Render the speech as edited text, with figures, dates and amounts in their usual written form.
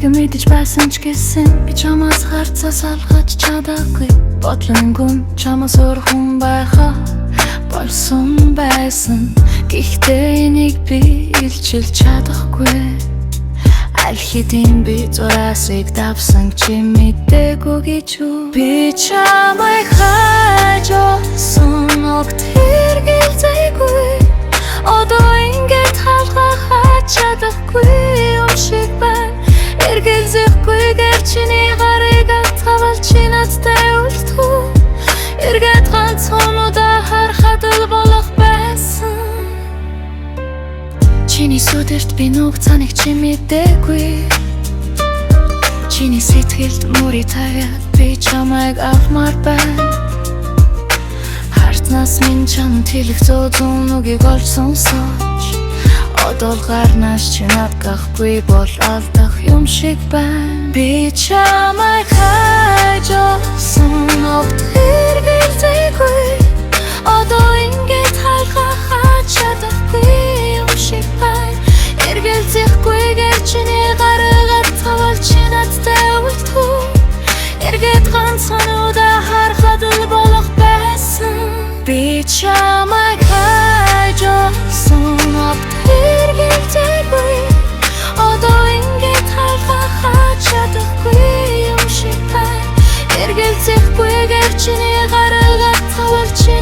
Тэрийг мэдэж байсан ч гэсэн би чамаас харцаа салгаж чадаагүй. Бодлон гүн чамаас өөр хүн байхаа болсон байсан. Гэхдээ энийг би илчилж чадахгүй. Аль хэдийн би зураасыг давсан чи мэдээгүй гэж үү. Би чамайг хайжсан огт хэрэгэлзээгүй. Одоо ингээд халгахад чадахгүй юм шиг байна. Эргэлзэхгүйгээр чиний гарыг атгавал чи надтай үлдэх. Эргээд ганцхан удаа харахад л болох байсан. Чиний сүдэрт би нуугцааныг чи мэдээгүй. Чиний сэтгэлд мөрий тавиад би чамайг авмаар байна. Харцнаас минь чамд хэлэх зүүн үгийг олж сонсож, одоо л гарнаас чи надгахгүй бол алдах юм шиг байна. Би чамайг хайжсан огт хэрэгэлзээгүй. Одоо ингээд халгахад чадахгүй юм шиг байна. Эргэлзэхгүйгээр чиний гарыг атгавал чи надтай үлдэх. Эргээд ганцхан удаа харахад л болох байсан. Би чамайг хайжсан огт хэрэгэлзээгүй. Одоо ингээд халгахад чадахгүй юм шиг байна. Эргэлзэхгүйгээр чиний гарыг атгавал чи